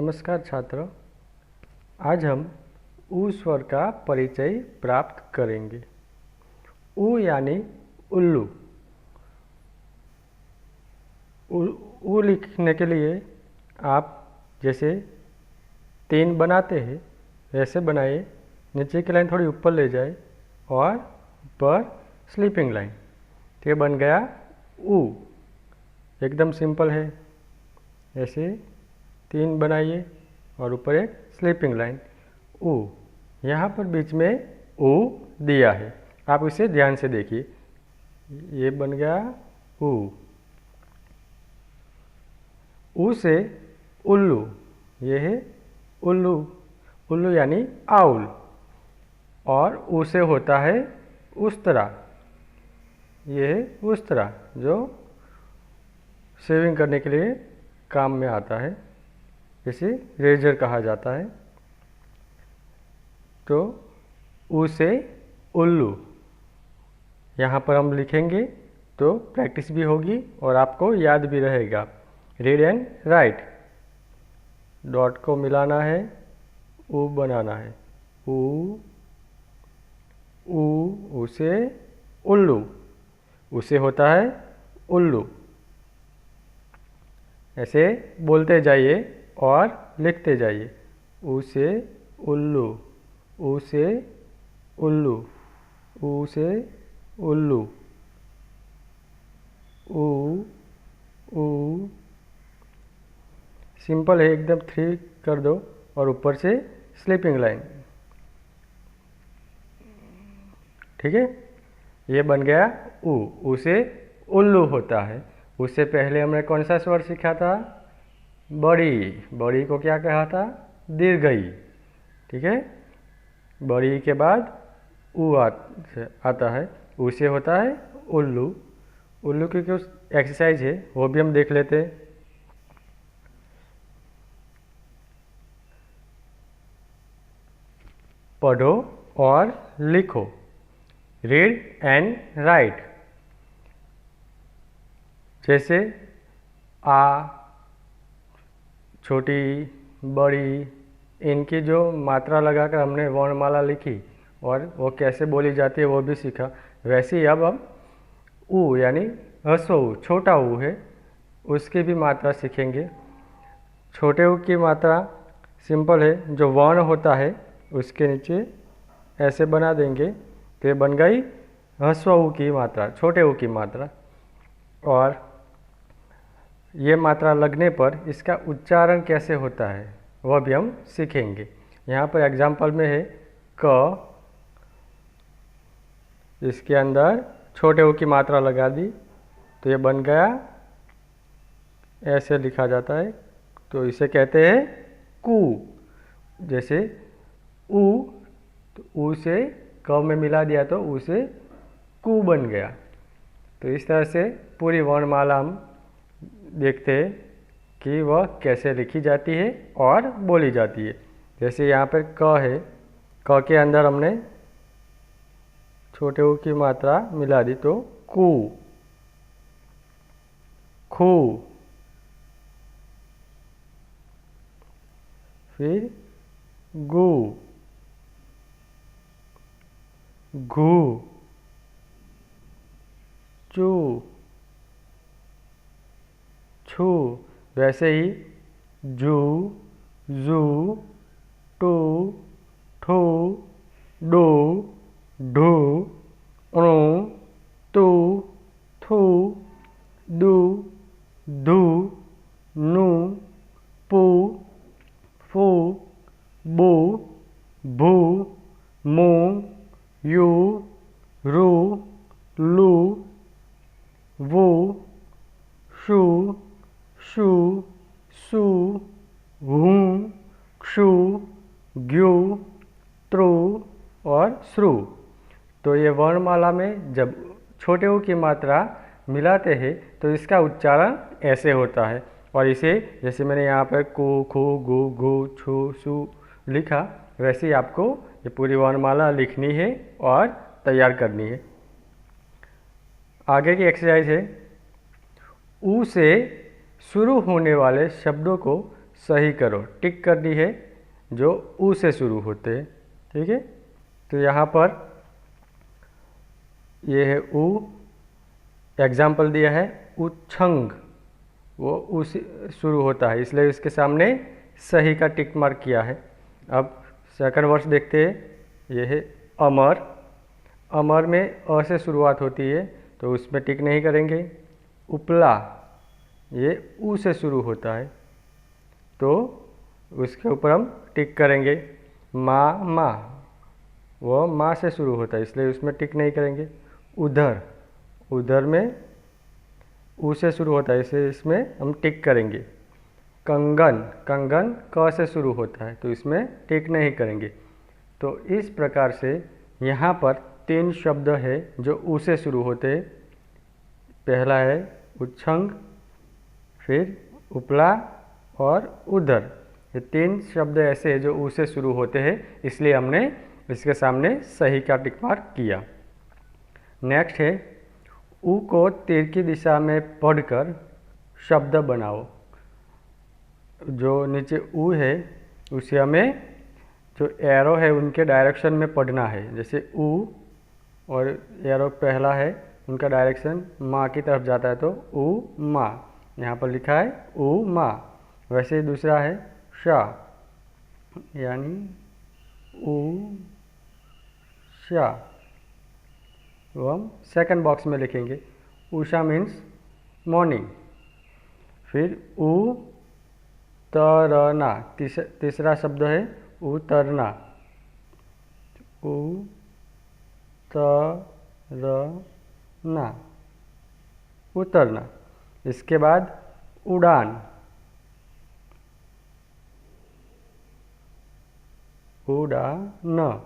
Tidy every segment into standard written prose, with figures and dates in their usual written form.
नमस्कार छात्रों, आज हम ऊ स्वर का परिचय प्राप्त करेंगे। ऊ यानी उल्लू। ऊ लिखने के लिए आप जैसे 3 बनाते हैं वैसे बनाइए। नीचे की लाइन थोड़ी ऊपर ले जाए और ऊपर स्लीपिंग लाइन, तो ये बन गया ऊ। एकदम सिंपल है। ऐसे 3 बनाइए और ऊपर एक स्लीपिंग लाइन ऊ। यहाँ पर बीच में ऊ दिया है, आप इसे ध्यान से देखिए। ये बन गया ऊ। ऊ से उल्लू, ये है उल्लू। उल्लू यानी आउल। और ऊ से होता है उस्तरा, ये है उस्तरा जो शेविंग करने के लिए काम में आता है, इसे रेजर कहा जाता है। तो ऊ से उल्लू यहाँ पर हम लिखेंगे तो प्रैक्टिस भी होगी और आपको याद भी रहेगा। रीड एंड राइट, डॉट को मिलाना है, ऊ बनाना है। ऊ ऊ से उल्लू, उसे होता है उल्लू। ऐसे बोलते जाइए और लिखते जाइए। ऊ से उल्लू, ऊ से उल्लू, ऊ से उल्लू, ऊ ऊ। सिंपल है एकदम। 3 कर दो और ऊपर से स्लीपिंग लाइन। ठीक है, ये बन गया ऊ। ऊ से उल्लू होता है। उससे पहले हमने कौन सा स्वर सीखा था? बड़ी। बड़ी को क्या कहा था? दीर्घई। ठीक है, बड़ी के बाद ऊ आता है। ऊ से होता है उल्लू। उल्लू की कुछ एक्सरसाइज है वो भी हम देख लेते हैं। पढ़ो और लिखो। Read and right. जैसे आ, छोटी, बड़ी, इनकी जो मात्रा लगाकर हमने वर्णमाला लिखी और वो कैसे बोली जाती है वो भी सीखा। वैसे ही अब हम ऊ यानी ह्रस्व ऊ, छोटा ऊ है, उसकी भी मात्रा सीखेंगे। छोटे ऊ की मात्रा सिंपल है, जो वर्ण होता है उसके नीचे ऐसे बना देंगे तो ये बन गई ह्रस्व ऊ की मात्रा, छोटे ऊ की मात्रा। और ये मात्रा लगने पर इसका उच्चारण कैसे होता है वह भी हम सीखेंगे। यहाँ पर एग्जाम्पल में है क, इसके अंदर छोटे ऊ की मात्रा लगा दी तो ये बन गया, ऐसे लिखा जाता है, तो इसे कहते हैं कू। जैसे ऊ, तो ऊ से क में मिला दिया तो ऊ से कू बन गया। तो इस तरह से पूरी वर्णमाला हम देखते हैं कि वह कैसे लिखी जाती है और बोली जाती है। जैसे यहाँ पर क है, क के अंदर हमने छोटे ऊ की मात्रा मिला दी तो कू। खू, फिर गू, घू, चू, छू। वैसे ही जू, जू, टू, ठू, डू, ढू, णू, तू, थू, दू, धू, नू, पू, फू, बू, भू, मू, यू, रू, लू, वू, शू, शू, सू, हूँ, क्षू, ग्यू, त्रु और श्रु। तो ये वर्णमाला में जब छोटे ऊ की मात्रा मिलाते हैं तो इसका उच्चारण ऐसे होता है। और इसे जैसे मैंने यहाँ पर कू, खू, गू, घू, छू, सू लिखा, वैसे ही आपको ये पूरी वर्णमाला लिखनी है और तैयार करनी है। आगे की एक्सरसाइज है, ऊ से शुरू होने वाले शब्दों को सही करो, टिक करनी है जो ऊ से शुरू होते हैं। ठीक है, तो यहाँ पर ये है ऊ, एग्जाम्पल दिया है उछंग, वो ऊ से शुरू होता है, इसलिए इसके सामने सही का टिक मार्क किया है। अब सेकंड वर्ड्स देखते हैं, ये है अमर। अमर में अ से शुरुआत होती है तो उसमें टिक नहीं करेंगे। उपला, ये ऊ से शुरू होता है तो उसके ऊपर हम टिक करेंगे। माँ, वो माँ से शुरू होता है इसलिए उसमें टिक नहीं करेंगे। उधर, उधर में ऊ से शुरू होता है इसलिए इसमें हम टिक करेंगे। कंगन, कंगन क से शुरू होता है तो इसमें टिक नहीं करेंगे। तो इस प्रकार से यहाँ पर 3 शब्द है जो ऊ से शुरू होते हैं। पहला है उच्छंग, फिर उपला और उधर। ये 3 शब्द ऐसे हैं जो ऊ से शुरू होते हैं, इसलिए हमने इसके सामने सही का टिक मार्क किया। नेक्स्ट है ऊ को तीर की दिशा में पढ़कर शब्द बनाओ। जो नीचे ऊ है उसे हमें जो एरो है उनके डायरेक्शन में पढ़ना है। जैसे ऊ और एरो पहला है, उनका डायरेक्शन माँ की तरफ जाता है तो ऊ माँ, यहाँ पर लिखा है ऊ माँ। वैसे ही दूसरा है शा, यानी ऊ शा, वो हम सेकंड बॉक्स में लिखेंगे। Usha means morning. फिर ऊ तरना, तीसरा शब्द है उतरना, उतरना, उतरना। इसके बाद उड़ान, उड़ान।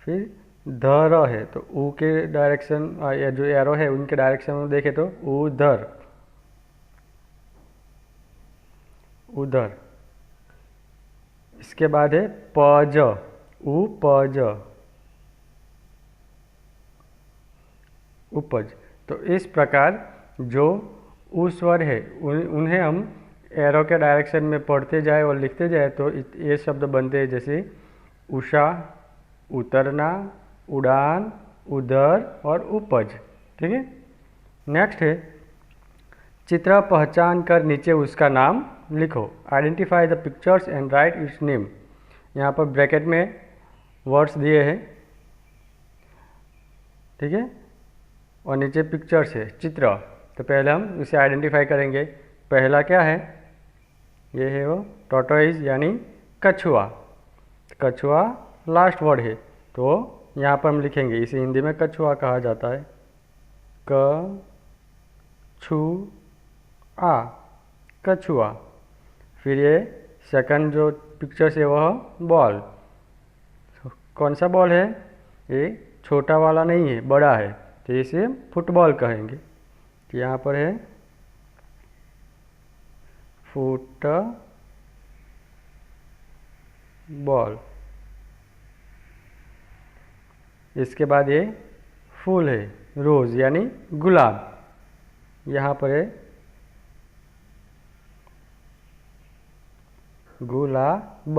फिर धर है तो ऊ के डायरेक्शन, या जो एरो है उनके डायरेक्शन में देखें तो उधर, उधर। इसके बाद है पज, उपज, उपज। तो इस प्रकार जो ऊ स्वर है उन्हें हम एरो के डायरेक्शन में पढ़ते जाए और लिखते जाए तो ये शब्द बनते हैं, जैसे उषा, उतरना, उड़ान, उधर और उपज। ठीक है। नेक्स्ट है चित्र पहचान कर नीचे उसका नाम लिखो। Identify the pictures and right it's name. यहाँ पर ब्रैकेट में वर्ड्स दिए हैं, ठीक है, और नीचे पिक्चर्स है, चित्र। तो पहले हम इसे आइडेंटिफाई करेंगे। पहला क्या है, ये है वो टॉर्टोइज यानी कछुआ। कछुआ लास्ट वर्ड है तो यहाँ पर हम लिखेंगे, इसे हिंदी में कछुआ कहा जाता है। क छु आ, कछुआ। फिर ये सेकंड जो पिक्चर है वह बॉल। कौन सा बॉल है, ये छोटा वाला नहीं है, बड़ा है, तो इसे हम फुटबॉल कहेंगे। तो यहाँ पर है फुटबॉल। इसके बाद ये फूल है, रोज़ यानी गुलाब। यहाँ पर है गुलाब।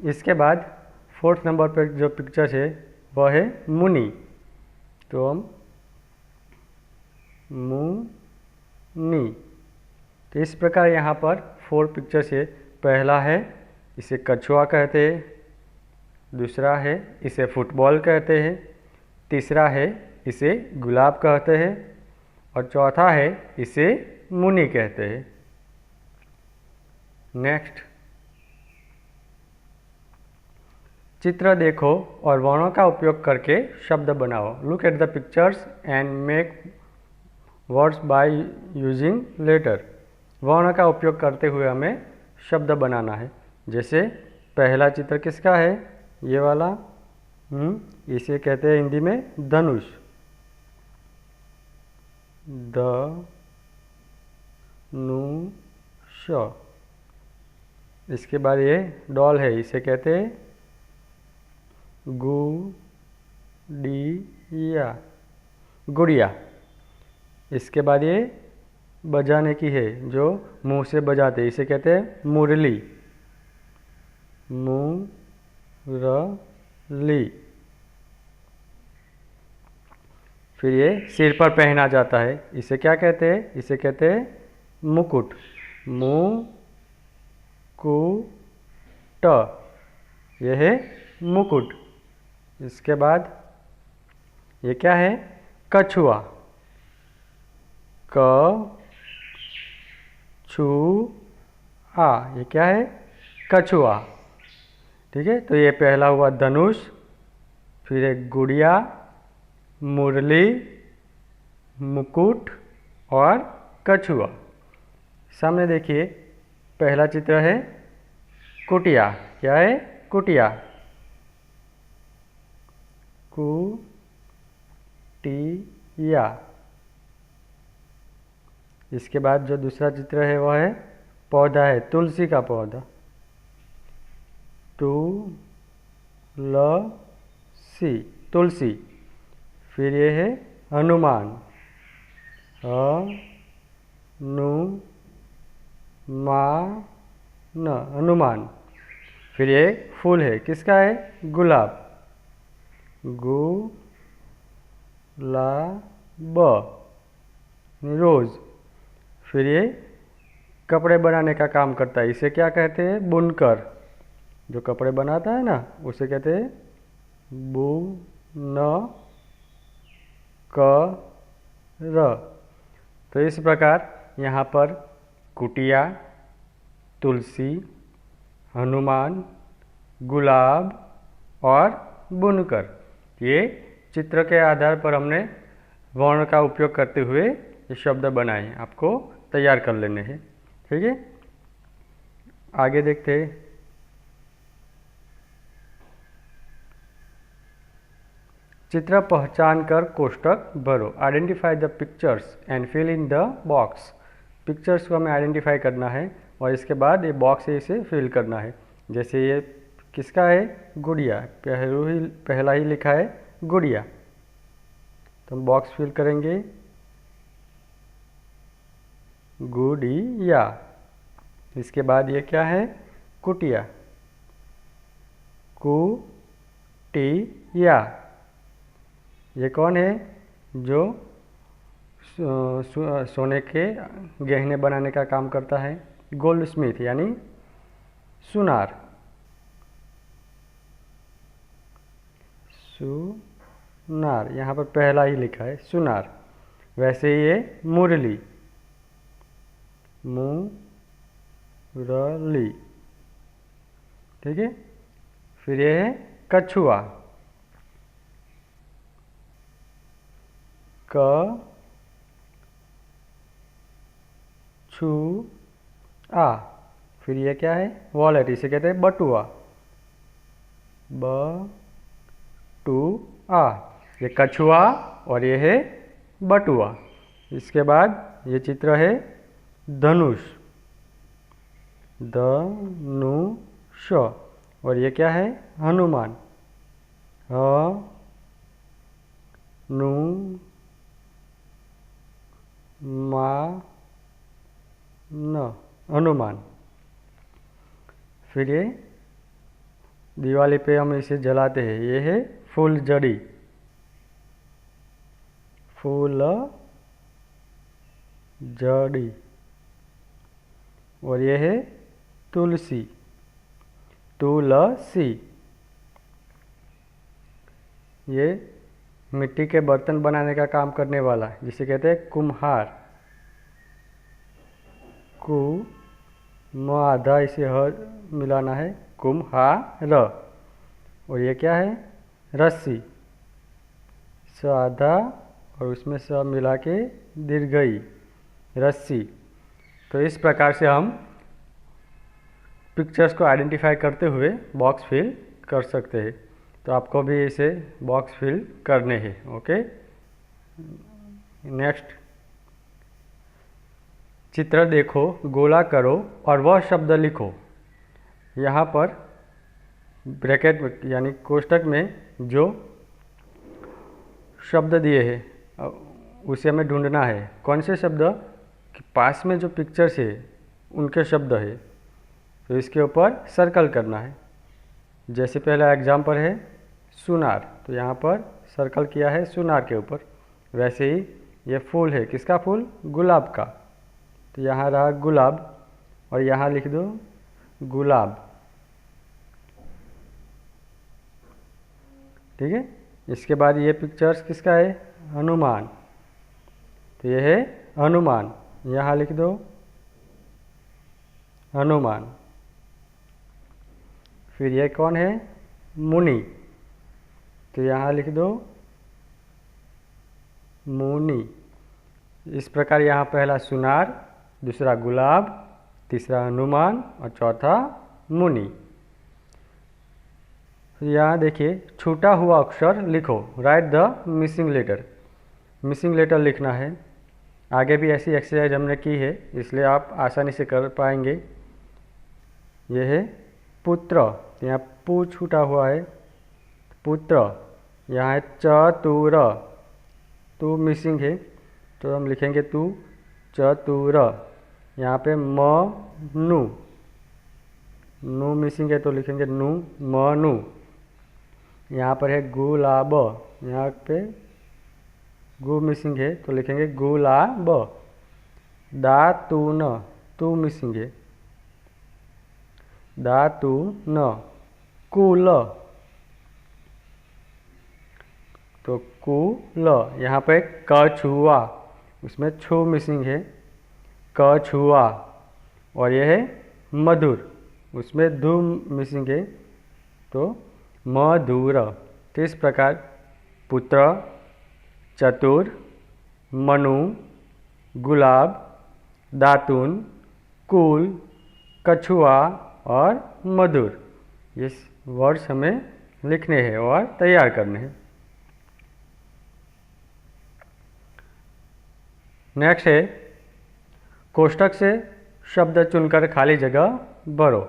इसके बाद फोर्थ नंबर पर जो पिक्चर है वह है मुनि। तो हम मुनि। तो इस प्रकार यहाँ पर 4 पिक्चर्स है। पहला है इसे कछुआ कहते हैं, दूसरा है इसे फुटबॉल कहते हैं, तीसरा है इसे गुलाब कहते हैं और चौथा है इसे मुनि कहते हैं। नेक्स्ट, चित्र देखो और वर्णों का उपयोग करके शब्द बनाओ। Look at the pictures and make words by using letter. वर्णों का उपयोग करते हुए हमें शब्द बनाना है। जैसे पहला चित्र किसका है, ये वाला, इसे कहते हैं हिंदी में धनुष। धनुष। इसके बाद ये डॉल है, इसे कहते हैं गुड़िया, गुड़िया। इसके बाद ये बजाने की है, जो मुंह से बजाते हैं, इसे कहते हैं मुरली। मुरली। फिर ये सिर पर पहना जाता है, इसे क्या कहते हैं? इसे कहते हैं मुकुट। मुकुट, यह है मुकुट। इसके बाद ये क्या है? कछुआ। कछुआ, ये क्या है? कछुआ। ठीक है, तो ये पहला हुआ धनुष, फिर एक गुड़िया, मुरली, मुकुट और कछुआ। सामने देखिए, पहला चित्र है कुटिया। क्या है? कुटिया। कुटिया। इसके बाद जो दूसरा चित्र है वह है पौधा है, तुलसी का पौधा। तुलसी, तुलसी। फिर ये है हनुमान। हनुमान। फिर ये फूल है, किसका है? गुलाब। गुलाब, रोज। फिर ये कपड़े बनाने का काम करता है, इसे क्या कहते हैं? बुनकर। जो कपड़े बनाता है ना, उसे कहते हैं बुनकर। तो इस प्रकार यहाँ पर कुटिया, तुलसी, हनुमान, गुलाब और बुनकर, ये चित्र के आधार पर हमने वर्ण का उपयोग करते हुए ये शब्द बनाए। आपको तैयार कर लेने हैं। ठीक है, आगे देखते हैं। चित्र पहचान कर कोष्टक भरो। Identify the pictures and fill in the box. Pictures को हमें आइडेंटिफाई करना है और इसके बाद ये बॉक्स है, इसे फिल करना है। जैसे ये किसका है? गुड़िया। पहला ही लिखा है गुड़िया, तो हम बॉक्स फिल करेंगे गुड़िया। इसके बाद ये क्या है? कुटिया। कुटिया। ये कौन है? जो सोने के गहने बनाने का काम करता है, गोल्ड स्मिथ यानी सुनार। सुनार, यहाँ पर पहला ही लिखा है सुनार। वैसे ही ये मुरली। मुरली। ठीक है, फिर ये है कछुआ। कछुआ। फिर ये क्या है? वॉलेट, इसे कहते हैं बटुआ। बटुआ। ये कछुआ और ये है बटुआ। इसके बाद ये चित्र है धनुष। धनुष। और ये क्या है? हनुमान। हनुमान। फिर ये दिवाली पे हम इसे जलाते हैं, ये है फूलझड़ी। फूलझड़ी। और ये है तुलसी। तुलसी। ये मिट्टी के बर्तन बनाने का काम करने वाला, जिसे कहते हैं कुम्हार। आधा इसे ह मिलाना है, कुम्हार। और ये क्या है? रस्सी। स आधा और उसमें स मिला के दीर्घई, रस्सी। तो इस प्रकार से हम पिक्चर्स को आइडेंटिफाई करते हुए बॉक्स फिल कर सकते हैं। तो आपको भी इसे बॉक्स फिल करने हैं। Okay, next. चित्र देखो, गोला करो और वह शब्द लिखो। यहाँ पर ब्रैकेट यानी कोष्टक में जो शब्द दिए हैं उसे हमें ढूंढना है। कौन से शब्द कि पास में जो पिक्चर्स है उनके शब्द है, तो इसके ऊपर सर्कल करना है। जैसे पहला एग्जाम्पल है सुनार, तो यहाँ पर सर्कल किया है सुनार के ऊपर। वैसे ही ये फूल है, किसका फूल? गुलाब का, तो यहाँ रहा गुलाब और यहाँ लिख दो गुलाब। ठीक है। इसके बाद ये पिक्चर्स किसका है? हनुमान, तो ये है हनुमान, यहाँ लिख दो हनुमान। फिर ये कौन है? मुनि, तो यहाँ लिख दो मुनि। इस प्रकार यहाँ पहला सुनार, दूसरा गुलाब, तीसरा हनुमान और चौथा मुनि। यहाँ देखिए छूटा हुआ अक्षर लिखो, write the missing letter. Missing letter लिखना है। आगे भी ऐसी एक्सरसाइज हमने की है, इसलिए आप आसानी से कर पाएंगे। यह है पुत्र, यहाँ पू छूटा हुआ है, पुत्र। यहाँ है चतुर, तू मिसिंग है, तो हम लिखेंगे तू चतुर। यहाँ पे मनु, नु मिसिंग है तो लिखेंगे नु मनु। यहाँ पर है गुलाब, यहाँ पे गु मिसिंग है तो लिखेंगे गुलाब। दातून, तू मिसिंग है, दातून। कुल, तो कुल। यहाँ पे कछुआ, उसमें छु मिसिंग है, कछुआ। और यह है मधुर, उसमें धू मिसिंग है तो मधुर। तो इस प्रकार पुत्र, चतुर, मनु, गुलाब, दातून, कुल, कछुआ और मधुर, ये वर्ड्स हमें लिखने हैं और तैयार करने हैं। नेक्स्ट है कोष्ठक से शब्द चुनकर खाली जगह भरो।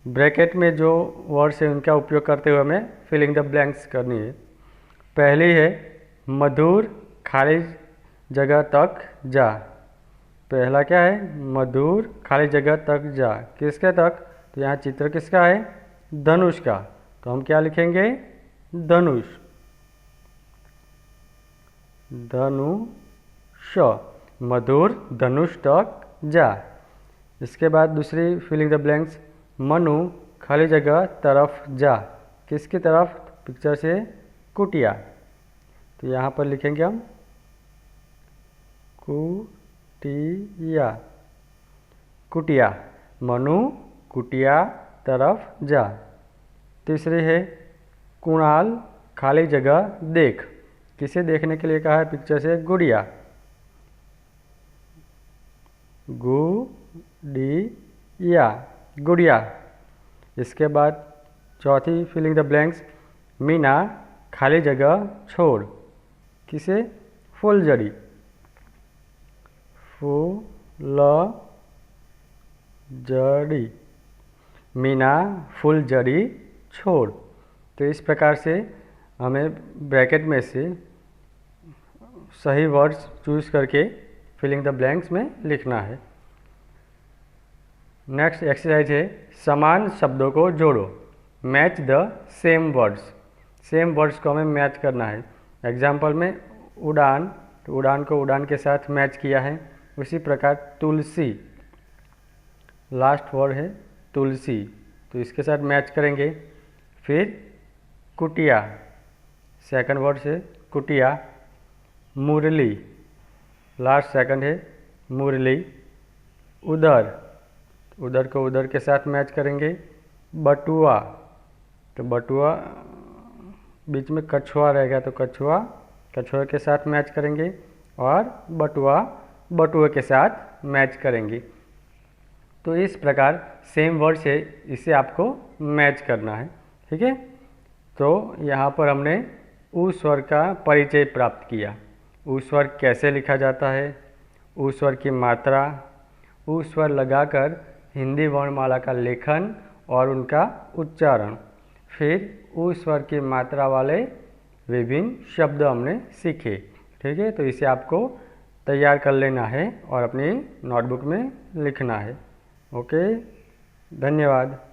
ब्रैकेट में जो वर्ड्स है उनका उपयोग करते हुए हमें फिलिंग द ब्लैंक्स करनी है। पहली है मधुर खाली जगह तक जा। पहला क्या है? मधुर खाली जगह तक जा। किसके तक? तो यहाँ चित्र किसका है? धनुष का, तो हम क्या लिखेंगे? धनुष, धनुष। मधुर धनुष तक जा। इसके बाद दूसरी फिलिंग द ब्लैंक्स, मनु खाली जगह तरफ जा। किसकी तरफ? पिक्चर से कुटिया, तो यहाँ पर लिखेंगे हम कुटिया, कुटिया। मनु कुटिया तरफ जा। तीसरी है कुणाल खाली जगह देख। किसे देखने के लिए कहा है? पिक्चर से गुड़िया, गुड़िया, गुड़िया। इसके बाद चौथी फिलिंग द ब्लैंक्स, मीना खाली जगह छोड़। किसे? फुलझड़ी, फूलझड़ी। मीना फुलझड़ी छोड़। तो इस प्रकार से हमें ब्रैकेट में से सही वर्ड्स चूज करके फिलिंग द ब्लैंक्स में लिखना है। नेक्स्ट एक्सरसाइज है समान शब्दों को जोड़ो, match the same words. Same words को हमें मैच करना है। एग्जाम्पल में उड़ान, तो उड़ान को उड़ान के साथ मैच किया है। उसी प्रकार तुलसी, लास्ट वर्ड है तुलसी, तो इसके साथ मैच करेंगे। फिर कुटिया, सेकंड वर्ड से कुटिया। मुरली, लास्ट सेकंड है मुरली। उधर, उधर को उधर के साथ मैच करेंगे। बटुआ, तो बटुआ बीच में कछुआ रहेगा तो कछुआ, कछुआ के साथ मैच करेंगे। और बटुआ बटुए के साथ मैच करेंगे। तो इस प्रकार सेम वर्ड से इसे आपको मैच करना है। ठीक है। तो यहाँ पर हमने उ स्वर का परिचय प्राप्त किया। उ स्वर कैसे लिखा जाता है, उ स्वर की मात्रा, उ स्वर लगाकर हिंदी वर्णमाला का लेखन और उनका उच्चारण। फिर उ स्वर की मात्रा वाले विभिन्न शब्द हमने सीखे। ठीक है। तो इसे आपको तैयार कर लेना है और अपनी नोटबुक में लिखना है। ओके, धन्यवाद।